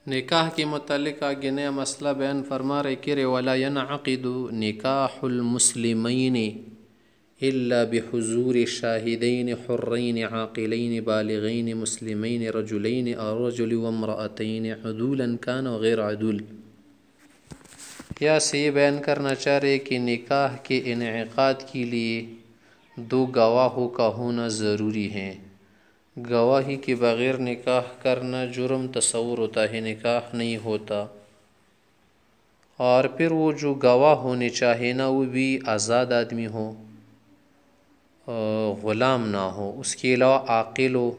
نکاح کے متعلق آگے نیا مسئلہ بیان فرما رہے کہ ولا ينعقد نکاح المسلمین الا بحضور شاہدین حرین عاقلین بالغین مسلمین رجلین اور رجل وامرأتین عدولا کان وغیر عدول۔ یا سے یہ بیان کرنا چاہ رہے کہ نکاح کے انعقاد کے لیے دو گواہوں کا ہونا ضروری ہے۔ گواہی کے بغیر نکاح کرنا جرم تصور ہوتا ہے، نکاح نہیں ہوتا۔ اور پھر وہ جو گواہ ہونے چاہے نا وہ بھی آزاد آدمی ہو، غلام نہ ہو، اس کے علاوہ عاقل ہو،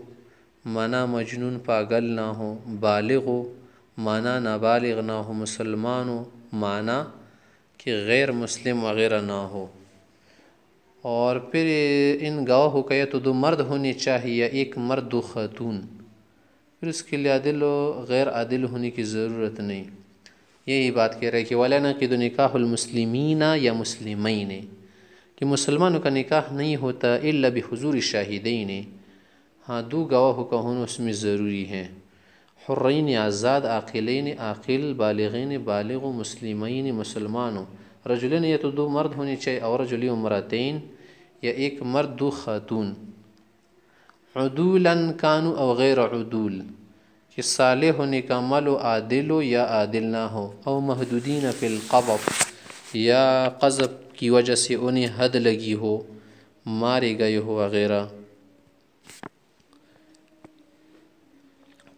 مانا مجنون پاگل نہ ہو، بالغ ہو مانا نابالغ نہ ہو، مسلمان ہو مانا کہ غیر مسلم وغیرہ نہ ہو۔ اور پھر ان گواہوں کا یا تو دو مرد ہونے چاہیے یا ایک مرد دو خاتون، پھر اس کے لیے عادل و غیر عادل ہونے کی ضرورت نہیں۔ یہی بات کہہ رہے ہیں کہ وَلَا يَنْعَقِدُ نِكَاحُ الْمُسْلِمِينَ یا مسلمین، کہ مسلمانوں کا نکاح نہیں ہوتا الا بحضور شاہدین، ہاں دو گواہوں کا ہونا اس میں ضروری ہے، حرین آزاد، عاقلین عاقل، بالغین بالغ، مسلمین مسلمانوں، رجلین یا تو دو مرد ہونے چاہیے اور رجل امراتین یا ایک مرد دو خاتون، عدولا کانوا او غیر عدول، کہ صالح ہونے کا عمل و عادل ہو یا عادل نہ ہو، او محدودین فی القذف یا قذف کی وجہ سے انہیں حد لگی ہو، مارے گئے ہو وغیرہ۔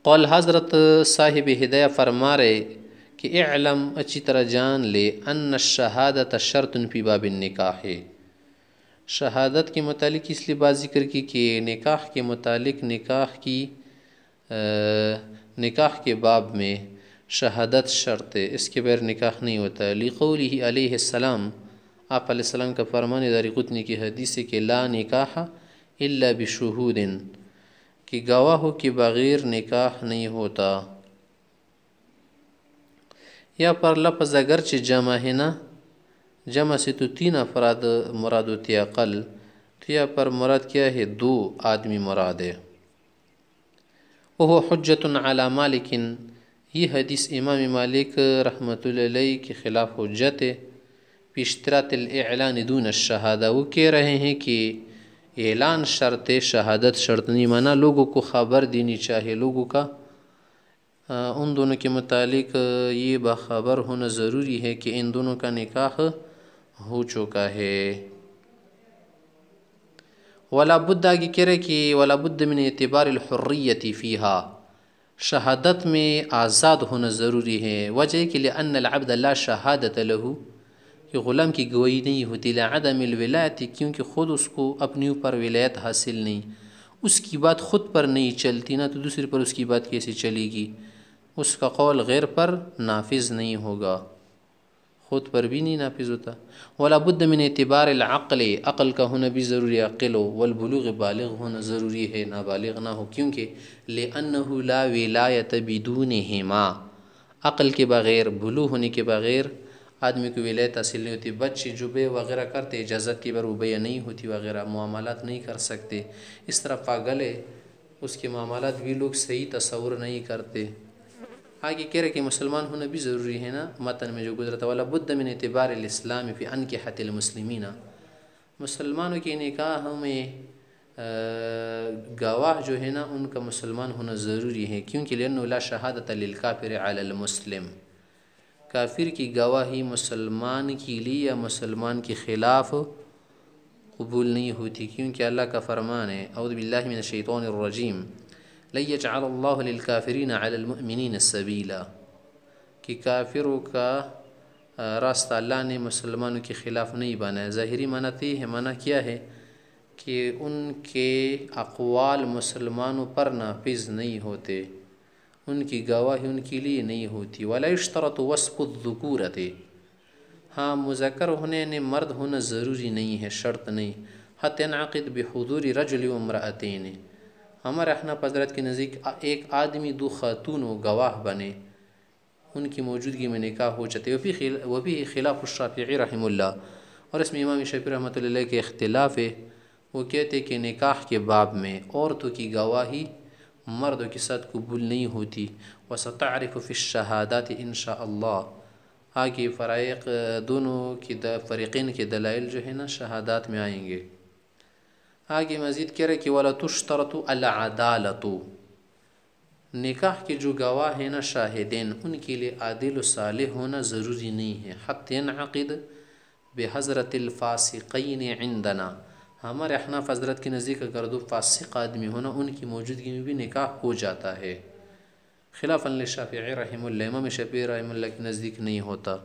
قول حضرت صاحب ہدایہ فرما رہے کہ اعلم، اچھی طرح جان لے، ان الشہادت شرط فی باب النکاح، شہادت کے متعلق اس لیے بات ذکر کی کہ نکاح کے متعلق نکاح کے باب میں شہادت شرط ہے، اس کے بغیر نکاح نہیں ہوتا۔ لقولہ علیہ السلام، آپ علیہ السلام کا فرمان دارقطنی کی حدیث ہے کہ لا نکاح الا بشہود، کہ گواہوں کے بغیر نکاح نہیں ہوتا۔ یا پر لفظ اگرچہ جمع ہے نا، جمع سے تو تین افراد مراد ہوتی ہے اقل، تو یا پر مراد کیا ہے؟ دو آدمی مراد ہے۔ وہ حجت علی مالک، یہ حدیث امام مالک رحمۃ اللہ علیہ کے خلاف حجت ہے۔ باشتراط الاعلان دون الشہادہ، وہ کہہ رہے ہیں کہ اعلان شرط ہے، شہادت شرط نہیں، مانا لوگوں کو خبر دینی چاہیے، لوگوں کا ان دونوں کے متعلق یہ باخبر ہونا ضروری ہے کہ ان دونوں کا نکاح ہو چکا ہے۔ ولا بد، آگے کہہ رہے کہ ولا بد من اعتبار الحریت فیہا، شہادت میں آزاد ہونا ضروری ہے۔ وجہ کہ لأن العبد لا شہادت لہ، کہ غلام کی گواہی نہیں ہوتی، لعدم الولایت، کیونکہ خود اس کو اپنے اوپر ولایت حاصل نہیں، اس کی بات خود پر نہیں چلتی نا، تو دوسرے پر اس کی بات کیسے چلے گی؟ اس کا قول غیر پر نافذ نہیں ہوگا، خود پر بھی نہیں نافذ ہوتا۔ ولا بد من اعتبار العقل، عقل کا ہونا بھی ضروری، عقل ہو، والبلوغ بالغ ہونا ضروری ہے، نابالغ نہ ہو، کیونکہ لأنہ لا ولایت بدونہما، عقل کے بغیر، بلوغ ہونے کے بغیر آدمی کو ولایت حاصل نہیں ہوتی۔ بچے جو بے وغیرہ کرتے اجازت کے بغیر وہ بیع نہیں ہوتی وغیرہ، معاملات نہیں کر سکتے۔ اس طرح پاگل ہے، اس کے معاملات بھی لوگ صحیح تصور نہیں کرتے۔ آگے کہہ رہے کہ مسلمان ہونا بھی ضروری ہے نا، متن میں جو گزرا تھا ولا بد من اعتبار الاسلام فی انکحۃ المسلمین، مسلمانوں کے نکاح میں گواہ جو ہے نا ان کا مسلمان ہونا ضروری ہے، کیونکہ لأنہ لا شہادت للکافر علی المسلم، کافر کی گواہی مسلمان کے لیے یا مسلمان کے خلاف قبول نہیں ہوتی، کیونکہ اللہ کا فرمان ہے اعوذ باللہ من الشیطان الرجیم لن یجعل اللہ للکافرین علی المؤمنین سبیلا، کہ کافروں کا راستہ اللہ نے مسلمانوں کے خلاف نہیں بنایا۔ ظاہری معنی تو یہ ہے، معنی کیا ہے کہ ان کے اقوال مسلمانوں پر نافذ نہیں ہوتے، ان کی گواہی ان کے لیے نہیں ہوتی۔ ولا یشترط وصف الذکورۃ، ہاں مذکر ہونے یعنی مرد ہونا ضروری نہیں ہے، شرط نہیں۔ حتی ينعقد بحضور رجل وامرأتین، ہمارے احناف حضرات کے نزدیک ایک آدمی دو خاتون و گواہ بنے، ان کی موجودگی میں نکاح ہو جاتے، وہ بھی خلاف الشافعی رحمہ اللہ، اور اس میں امام شافعی رحمۃ اللہ علیہ کے اختلاف ہے۔ وہ کہتے کہ نکاح کے باب میں عورتوں کی گواہی مردوں کے ساتھ قبول نہیں ہوتی. وستعرف فی الشہادات انشاء اللہ. آگے فرائق دونوں کی فریقین کے دلائل جو ہے نا شہادات میں آئیں گے. آگے مزید کہہ رہے کہ وَلَا تُشْتَرَطُ الْعَدَالَةُ. نکاح کے جو گواہ ہیں نا شاہدین ان کے لیے عادل و صالح ہونا ضروری نہیں ہے. حتی ينعقد بحضرت الفاسقین عندنا. ہمارے احناف حضرت کے نزدیک اگر دو فاسق آدمی ہونا ان کی موجودگی میں بھی نکاح ہو جاتا ہے. خلافاً للشافعی رحمہ اللہ. امام شافعی رحمہ اللہ کے نزدیک نہیں ہوتا.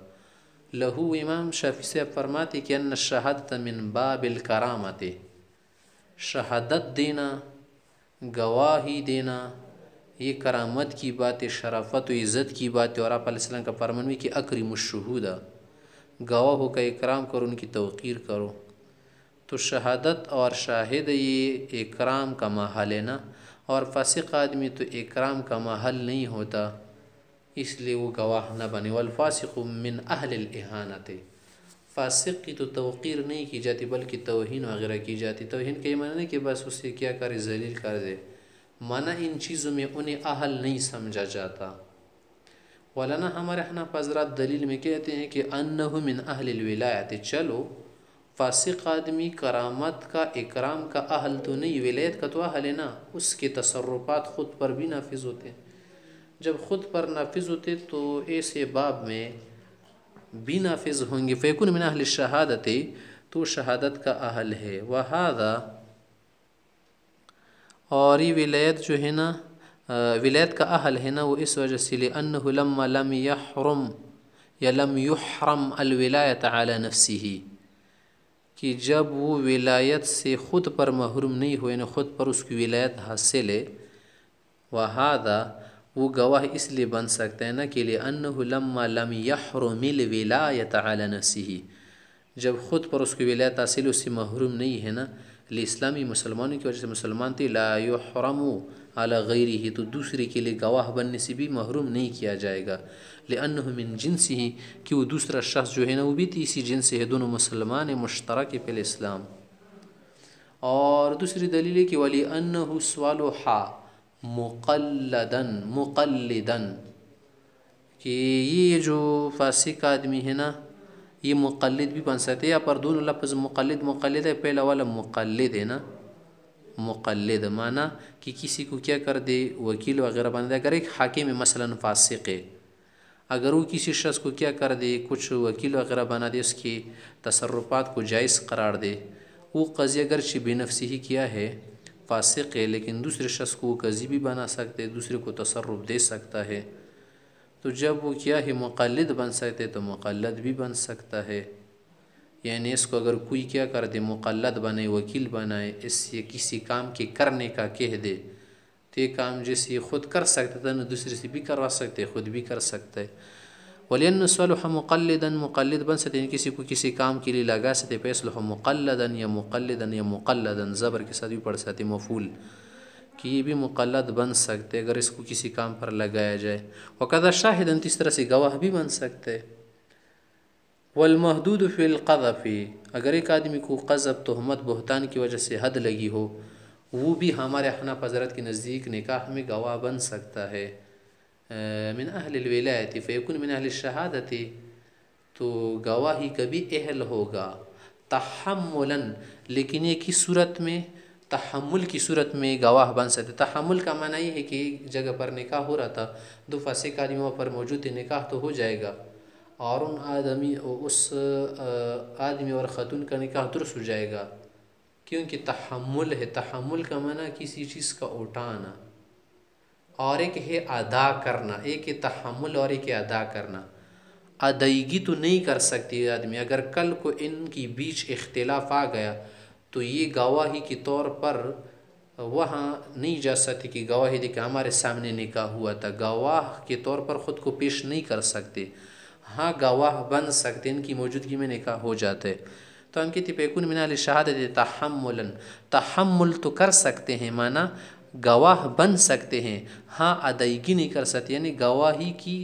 لہو امام شافعی سے فرماتے کہ ان الشہادۃ من باب الکرامۃ. شہادت دینا گواہی دینا یہ کرامت کی بات ہے، شرافت و عزت کی بات ہے. اور آپ علیہ السلام کا فرمان بھی کہ اکرم الشہود. گواہوں کا اکرام کرو ان کی توقیر کرو. تو شہادت اور شاہد یہ اکرام کا محل ہے نا. اور فاسق آدمی تو اکرام کا محل نہیں ہوتا اس لیے وہ گواہ نہ بنے. والفاسق من اہل الاہانۃ. فاسق کی تو توقیر نہیں کی جاتی بلکہ توہین وغیرہ کی جاتی. توہین کا یہ معنی نہیں کہ بس اسے کیا کرے ذلیل کر دے، معنی ان چیزوں میں انہیں اہل نہیں سمجھا جاتا. ولانا ہمارے حنف حضرات دلیل میں کہتے ہیں کہ انہ من اہل الولایت. چلو فاسق آدمی کرامت کا اکرام کا اہل تو نہیں، ولایت کا تو اہل ہے نا. اس کے تصرفات خود پر بھی نافذ ہوتے ہیں. جب خود پر نافذ ہوتے تو ایسے باب میں بھی نافذ ہوں گے. فیکون من اہل الشہادت، تو شہادت کا اہل ہے. وہذا، اور یہ ولایت جو ہے نا ولایت کا اہل ہے نا وہ اس وجہ سے لأنہ لما لم يحرم یا لم يحرم الولایت علی نفسہ، کہ جب وہ ولایت سے خود پر محروم نہیں ہوئے نا خود پر اس کی ولایت حاصل ہے. وہذا، وہ گواہ اس لیے بن سکتا ہے نا کہ لأنہ لما لم يحرم الولایت علی نفسہ، جب خود پر اس کی ولایت حاصل اس سے محروم نہیں ہے نا. اسلامی مسلمانوں کی وجہ سے مسلمان تھے. لا یحرم علی غیرہ، تو دوسرے کے لیے گواہ بننے سے بھی محروم نہیں کیا جائے گا. لأنہ من جنسہ، کہ وہ دوسرا شخص جو ہے نا وہ بھی اسی جنس سے ہے. دونوں مسلمان مشترک فی الاسلام. اور دوسری دلیل ہے کہ وَلِأَنَّهُ صَلُحَ مُقَلِّدًا، کہ یہ جو فاسق آدمی ہے نا یہ مقلد بھی بن سکتے. یا پر دونوں لفظ مقلد ہے. پہلا والا مقلد ہے نا، مقلد معنی کہ کسی کو کیا کر دے وکیل وغیرہ بنا دے. اگر ایک حاکم مثلا فاسق ہے، اگر وہ کسی شخص کو کیا کر دے کچھ وکیل وغیرہ بنا دے، اس کے تصرفات کو جائز قرار دے، وہ قاضی اگرچہ بے نفسی ہی کیا ہے فاسق ہے لیکن دوسرے شخص کو وہ قاضی بھی بنا سکتے، دوسرے کو تصرف دے سکتا ہے. تو جب وہ کیا ہے مقلد بن سکتے تو مقلد بھی بن سکتا ہے. یعنی اس کو اگر کوئی کیا کر دے مقلد بنائے وکیل بنائے، اس سے کسی کام کے کرنے کا کہہ دے تو یہ کام جیسے خود کر سکتا تھا نہ دوسرے سے بھی کروا سکتے، خود بھی کر سکتا ہے. وَلِأَنَّ صَلُحَ مُقَلِّدًا، مقلد بن سکتے ہیں کسی کو کسی کام کے لیے لگا سکتے. فَيَصْلُحُ مُقَلَّدًا یا مقلدًا یا مقلدًا، زبر کے ساتھ بھی پڑھ سکتے مفعول، کہ یہ بھی مقلد بن سکتے اگر اس کو کسی کام پر لگایا جائے. وَكَذَا شَاهِدًا، اس طرح سے گواہ بھی بن سکتے. والمحدود فی القذف، اگر ایک آدمی کو قذف تہمت بہتان کی وجہ سے حد لگی ہو وہ بھی ہمارے حنف حضرت کے نزدیک نکاح میں گواہ بن سکتا ہے. من اہل الولایت فیکون من اہل الشہادت، تو گواہی کا بھی اہل ہوگا. تحملاً، لیکن یہ کس صورت میں؟ تحمل کی صورت میں گواہ بن سکتے. تحمل کا معنی یہ ہے کہ ایک جگہ پر نکاح ہو رہا تھا، دو فاسق آدمی وہاں پر موجود تھے، نکاح تو ہو جائے گا اور اس آدمی اور خاتون کا نکاح درست ہو جائے گا کیونکہ تحمل ہے. تحمل کا معنی کسی چیز کا اٹھانا، اور ایک ہے ادا کرنا. ایک ہے تحمل اور ایک ہے ادا کرنا. ادائیگی تو نہیں کر سکتی آدمی. اگر کل کو ان کی بیچ اختلاف آ گیا تو یہ گواہی کے طور پر وہاں نہیں جا سکتی کہ گواہی دے کہ ہمارے سامنے نکاح ہوا تھا. گواہ کے طور پر خود کو پیش نہیں کر سکتے. ہاں گواہ بن سکتے، ان کی موجودگی میں نکاح ہو جاتے. تو ہم کہتے پیکون من اہل الشہادت تحملاً، تحمل تو کر سکتے ہیں معنی گواہ بن سکتے ہیں، ہاں ادائیگی نہیں کر سکتے. یعنی گواہی کی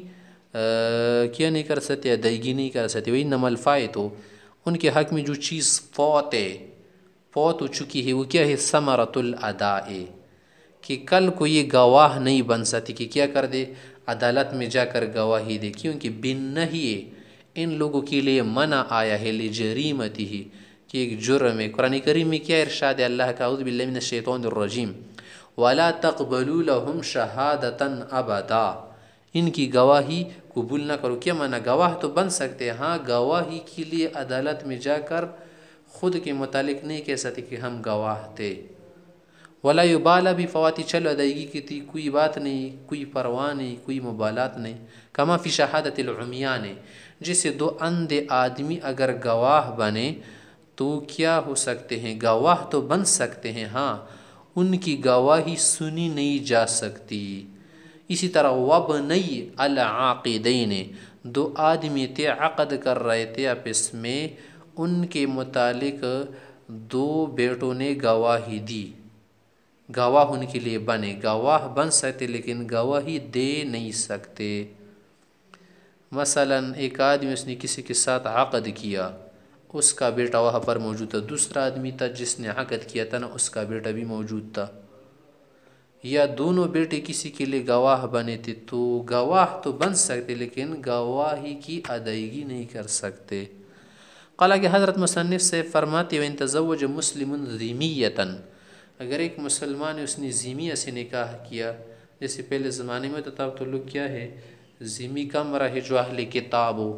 کیا نہیں کر سکتے؟ ادائیگی نہیں کر سکتے. وَإِنَّمَا الْفَائِتُ، ان کے حق میں جو چیز فوت ہو چکی ہے وہ کیا ہے؟ ثمرۃ الاداء، کہ کل کو یہ گواہ نہیں بن سکتی کہ کیا کر دے، عدالت میں جا کر گواہی دے، کیونکہ بالنہی ان لوگوں کے لیے منع آیا ہے لجریمتہ، کہ ایک جرم ہے۔ قرآن کریم میں کیا ارشاد ہے اللہ کا، اعوذ باللہ من الشیطان الرجیم، وَلَا تَقْبَلُوا لَهُمْ شَهَادَةً أَبَدًا، ان کی گواہی قبول نہ کرو۔ کیا معنی؟ گواہ تو بن سکتے، ہاں گواہی کے لیے عدالت میں جا کر خود کے متعلق نہیں کہہ سکتے کہ ہم گواہ تھے۔ ولا یبالا بھی فواتی، چلو ادائیگی کی تھی، کوئی بات نہیں، کوئی پرواہ نہیں، کوئی مبالات نہیں۔ کما فی شہادت العمیان، جسے دو اندھے آدمی اگر گواہ بنے تو کیا ہو سکتے ہیں، گواہ تو بن سکتے ہیں، ہاں ان کی گواہی سنی نہیں جا سکتی۔ اسی طرح وابنی العاقدین، دو آدمی تھے عقد کر رہے تھے آپس میں، ان کے متعلق دو بیٹوں نے گواہی دی، گواہ ان کے لیے بنے، گواہ بن سکتے لیکن گواہی دے نہیں سکتے۔ مثلا ایک آدمی، اس نے کسی کے ساتھ عقد کیا، اس کا بیٹا وہاں پر موجود تھا، دوسرا آدمی تھا جس نے عقد کیا تھا نا، اس کا بیٹا بھی موجود تھا، یا دونوں بیٹے کسی کے لیے گواہ بنے تھے، تو گواہ تو بن سکتے لیکن گواہی کی ادائیگی نہیں کر سکتے۔ قال کہ حضرت مصنف سے فرماتے وَإِن تزوج مسلم ذمیۃً، اگر ایک مسلمان اس نے ذمیہ سے نکاح کیا، جیسے پہلے زمانے میں تو تب تو لوگ کیا ہے، ذمی کم رہے جو اہل کتاب ہو،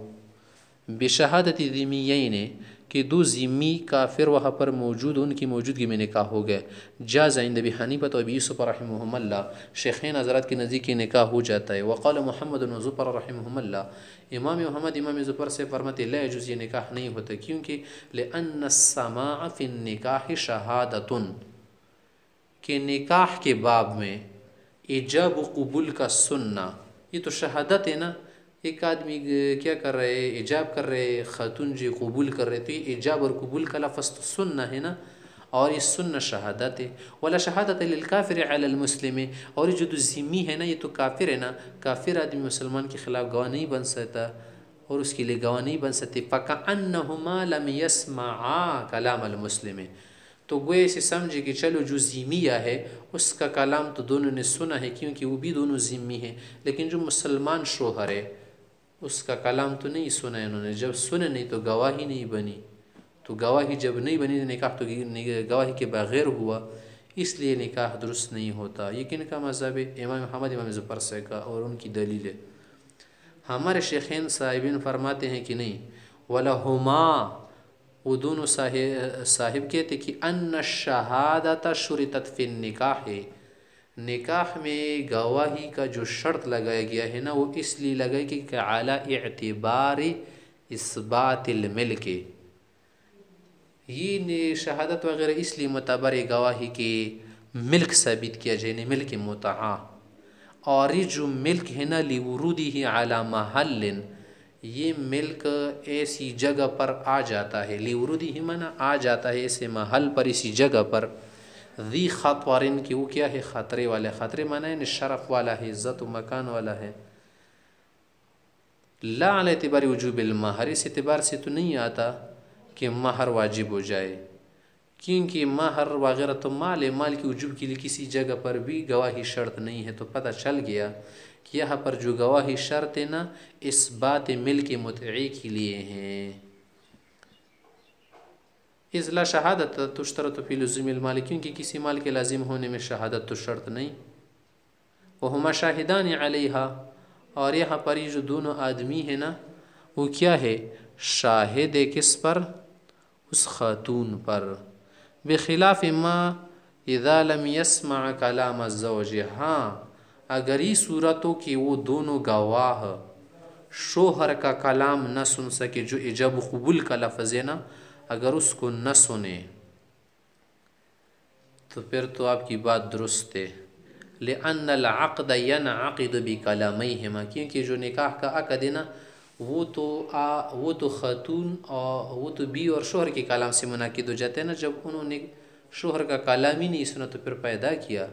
بشہادت ذمیین، کہ دو ذمی کافر وہاں پر موجود، ان کی موجودگی میں نکاح ہو گئے، جاز عند ابی حنیفہ و ابی یوسف رحمہم اللہ، شیخین حضرات کے نزدیک نکاح ہو جاتا ہے۔ وقال محمد بن زفر رحمہم اللہ، امام محمد امام زفر سے فرماتے لا يجوز، یہ نکاح نہیں ہوتا، کیونکہ لأن السماع فی النکاح شہادۃ، کہ نکاح کے باب میں ایجاب و قبول کا سننا، یہ تو شہادت ہے نا، ایک آدمی کیا کر رہے، ایجاب کر رہے، خاتون جی قبول کر رہے، تو یہ ایجاب اور قبول کا لفظ تو سننا ہے نا، اور یہ سننا شہادت ہے۔ ولا شہادت للکافر علی المسلم، اور یہ جو ذمی ہے نا، یہ تو کافر ہے نا، کافر آدمی مسلمان کے خلاف گواہ نہیں بن سکتا، اور اس کے لیے گواہ نہیں بن سکتے۔ فَكَأَنَّهُمَا لَمْ يَسْمَعَا كَلَامَ الْمُسْلِمِ، تو گوئے سے سمجھے کہ چلو جو ذمیہ ہے اس کا کلام تو دونوں نے سنا ہے، کیونکہ وہ بھی دونوں ذمی ہیں، لیکن جو مسلمان شوہر ہے اس کا کلام تو نہیں سنا ہے انہوں نے، جب سنے نہیں تو گواہی نہیں بنی، تو گواہی جب نہیں بنی نکاح تو گواہی کے بغیر ہوا، اس لیے نکاح درست نہیں ہوتا۔ یہ کن کا مذہب ہے؟ امام محمد امام زفر سے کا، اور ان کی دلیل ہے۔ ہمارے شیخین صاحبین فرماتے ہیں کہ نہیں، وَلَهُمَا، وہ دونوں صاحب کہتے کہ ان الشہادۃ شرطت فی النکاح، نکاح میں گواہی کا جو شرط لگایا گیا ہے نا، وہ اس لیے لگایا کہ علی اعتبار اثبات الملک، یہ شہادت وغیرہ اس لیے معتبر گواہی کے ملک ثابت کیا جائے، ملک متعا، اور یہ جو ملک ہے نا لورودہ علی محل، یہ ملک ایسی جگہ پر آ جاتا ہے، لورودہ معنی آ جاتا ہے ایسے محل پر، اسی جگہ پر، ذی خطورن کی وہ کیا ہے، خطرے والا، خطرے معنی ہے شرف والا ہے، عزت و مکان والا ہے۔ لا علی اعتبار وجوب المہر، اس اعتبار سے تو نہیں آتا کہ مہر واجب ہو جائے، کیونکہ مہر وغیرہ تو مال ہے، مال کی وجوب کے لیے کسی جگہ پر بھی گواہی شرط نہیں ہے، تو پتہ چل گیا کہ یہاں پر جو گواہی شرط ہے نا، اس بات ملک متعی کے لیے ہیں۔ اذ لا شہادت تشترط فی لزوم المال، کیونکہ کسی مال کے لازم ہونے میں شہادت تو شرط نہیں۔ وہما شاہدان علیہا، اور یہاں پر یہ جو دونوں آدمی ہیں نا، وہ کیا ہے، شاہد ہے کس پر، اس خاتون پر، بخلاف ما اذا لم يسمع کلام الزوج، ہاں اگر یہ صورت ہو کہ وہ دونوں گواہ شوہر کا کلام نہ سن سکے، جو ایجاب و قبول کا لفظ ہے نا، اگر اس کو نہ سنے تو پھر تو آپ کی بات درست ہے۔ لأن العقد ينعقد بکلامہما، کیونکہ جو نکاح کا عقد ہے نا، وہ تو خاتون اور وہ تو بیوی اور شوہر کے کلام سے منعقد ہو جاتے ہیں نا، جب انہوں نے شوہر کا کلام ہی نہیں سنا تو پھر پیدا کیا۔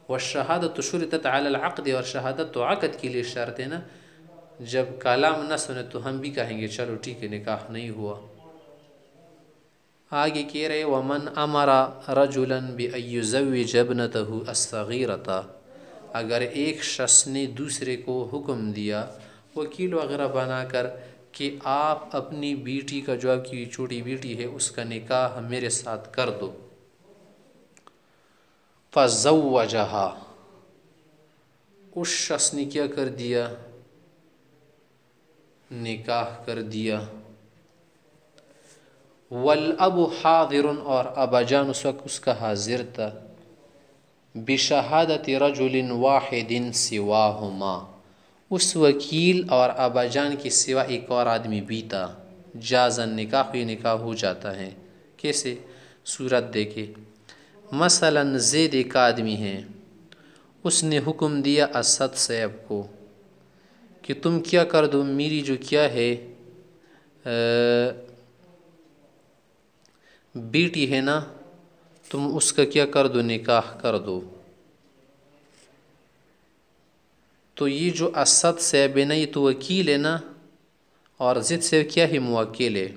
والشہادۃ شرطت علی العقد، اور شہادت تو عقد کے لیے شرط ہے نا، جب کلام نہ سنے تو ہم بھی کہیں گے چلو ٹھیک ہے نکاح نہیں ہوا۔ آگے کہہ رہے ومن امر رجلا بأن یزوج ابنتہ الصغیرۃ، اگر ایک شخص نے دوسرے کو حکم دیا وکیل وغیرہ بنا کر کہ آپ اپنی بیٹی کا، جو آپ کی چھوٹی بیٹی ہے، اس کا نکاح میرے ساتھ کر دو، فزوجہا، اس شخص نے کیا کر دیا؟ نکاح کر دیا، والاب حاضر، اور ابا جان اس وقت اس کا حاضر تھا، بشہادت رجل واحد سواہما، اس وکیل اور ابا جان کے سوا ایک اور آدمی بھی تھا، جاز النکاح، یہ نکاح ہو جاتا ہے۔ کیسے؟ صورت دیکھے، مثلا زید ایک آدمی ہے، اس نے حکم دیا اسد صاحب کو کہ تم کیا کر دو، میری جو کیا ہے بیٹی ہے نا، تم اس کا کیا کر دو، نکاح کر دو۔ تو یہ جو اسد صاحب ہے نا، یہ تو وکیل ہے نا، اور زید صاحب کیا ہے، موکل ہے۔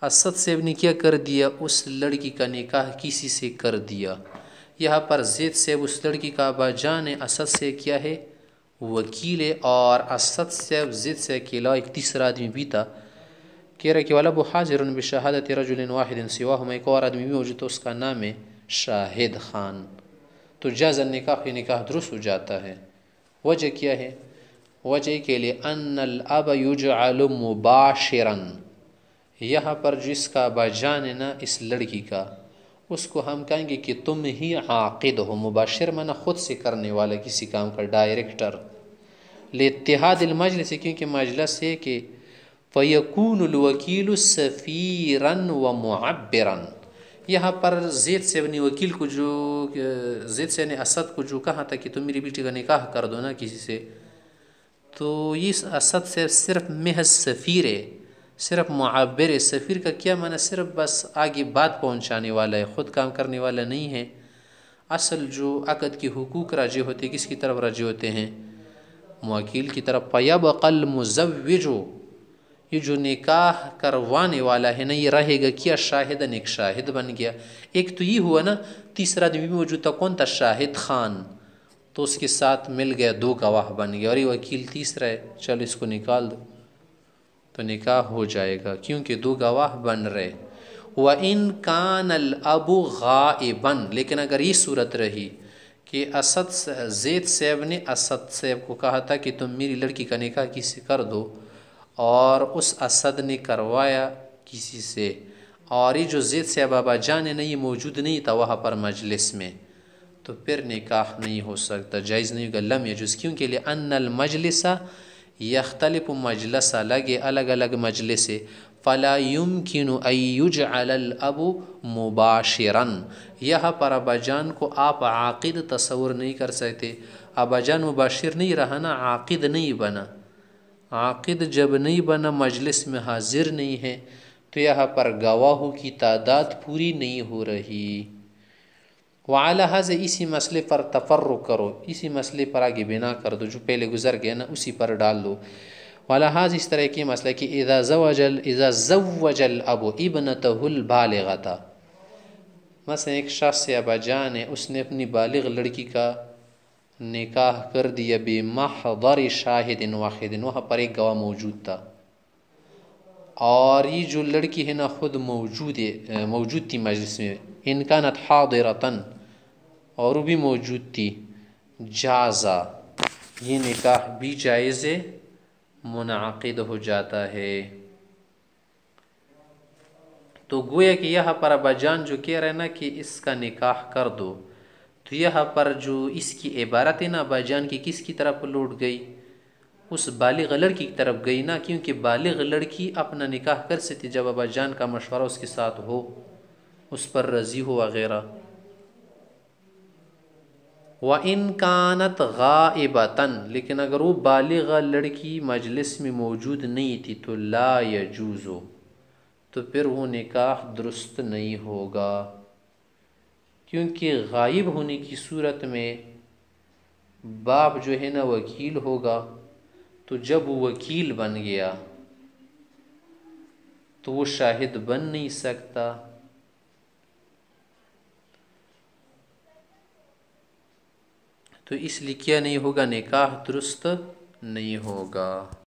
اسد صاحب نے کیا کر دیا، اس لڑکی کا نکاح کسی سے کر دیا۔ یہاں پر زید صاحب اس لڑکی کا ابا جان ہے، اسد صاحب کیا ہے، وکیل ہے، اور اسد صاحب زید صاحب کے علاوہ ایک تیسرا آدمی بھی تھا۔ کہہ رہا کہ وَلَبُ حَاضِرٌ بِشَهَادَةِ رَجُلٍ وَاحِدٍ سِوَاهُمَا، ایک اور آدمی بھی موجود ہے، اس کا نام ہے شاہد خان۔ تو جاز النکاح، یہ نکاح درست ہو جاتا ہے۔ وجہ کیا ہے؟ وجہ کے لیے ان الاب یجعل مباشرا، یہاں پر جس کا ابا جان ہے نا اس لڑکی کا، اس کو ہم کہیں گے کہ تم ہی عاقد ہو۔ مباشر مانا خود سے کرنے والا کسی کام کا، ڈائریکٹر، لاتحاد المجلس، کیونکہ مجلس ہے کہ فیکون الوکیل سفیرا ومعبرا، یہاں پر زید صاحب نے وکیل کو، جو زید صاحب نے اسد کو جو کہا تھا کہ تم میری بیٹی کا نکاح کر دو نا کسی سے، تو یہ اسد صاحب صرف محض سفیر ہے، صرف معبر ہے۔ سفیر کا کیا معنی؟ صرف بس آگے بات پہنچانے والا ہے، خود کام کرنے والا نہیں ہے۔ اصل جو عقد کے حقوق راجع ہوتے ہیں، کس کی طرف راجع ہوتے ہیں؟ موکل کی طرف۔ فَيَبْقَى الْمُزَوِّجُ، یہ جو نکاح کروانے والا ہے نا، یہ رہے گا کیا؟ شاہدن، ایک شاہد بن گیا۔ ایک تو یہ ہوا نا، تیسرا آدمی بھی موجود تھا، کون تھا؟ شاہد خان، تو اس کے ساتھ مل گیا، دو گواہ بن گیا، اور یہ وکیل تیسرا ہے، چل اس کو نکال دو، تو نکاح ہو جائے گا، کیونکہ دو گواہ بن رہے۔ وَإِن كَانَ الْأَبُ غَائِبًا، لیکن اگر یہ صورت رہی کہ زید صاحب نے اسد صاحب کو کہا تھا کہ تم میری لڑکی کا نکاح کسی سے کر دو، اور اس اسد نے کروایا کسی سے، اور یہ جو زید صاحب ابا جان ہے نا، یہ موجود نہیں تھا وہاں پر مجلس میں، تو پھر نکاح نہیں ہو سکتا، جائز نہیں ہوگا، لم یجوز، کیونکہ لأن المجلس یختلف، مجلس الگ ہے، الگ الگ مجلس ہے، فلا يمكن ان يجعل الاب مباشرا، یہاں پر ابا جان کو آپ عاقد تصور نہیں کر سکتے۔ ابا جان مباشر نہیں رہا نا، عاقد نہیں بنا، عاقد جب نہیں بنا، مجلس میں حاضر نہیں ہے، تو یہاں پر گواہوں کی تعداد پوری نہیں ہو رہی۔ وعلی ھذا، اسی مسئلے پر تفرق کرو، اسی مسئلے پر آگے بنا کر دو، جو پہلے گزر گیا نا اسی پر ڈال دو۔ وعلی ھذا، اس طرح کی مسئلہ کہ اذا زوج الاب ابنتہ البالغۃ، مثلا ایک شخص سے ابا جان ہے، اس نے اپنی بالغ لڑکی کا نکاح کر دیا بمحضر شاہد واحد، وہاں پر ایک گواہ موجود تھا، اور یہ جو لڑکی ہے نا خود موجود تھی مجلس میں، ان کانت حاضرۃ، اور وہ بھی موجود تھی، جازا، یہ نکاح بھی جائز ہے، منعقد ہو جاتا ہے۔ تو گویا کہ یہاں پر ابا جان جو کہہ رہے ہیں نا کہ اس کا نکاح کر دو، تو یہاں پر جو اس کی عبارت ہے نا ابا جان کی، کس کی طرف لوٹ گئی؟ اس بالغ لڑکی کی طرف گئی نا، کیونکہ بالغ لڑکی اپنا نکاح کر سکتی جب ابا جان کا مشورہ اس کے ساتھ ہو، اس پر راضی ہو وغیرہ۔ وَإِن كَانَتْ غَائِبَةً، لیکن اگر وہ بالغ لڑکی مجلس میں موجود نہیں تھی تو لا يجوز، تو پھر وہ نکاح درست نہیں ہوگا، کیونکہ غائب ہونے کی صورت میں باپ جو ہے نا وکیل ہوگا، تو جب وہ وکیل بن گیا تو وہ شاہد بن نہیں سکتا. تو اس لیے کیا نہیں ہوگا، نکاح درست نہیں ہوگا.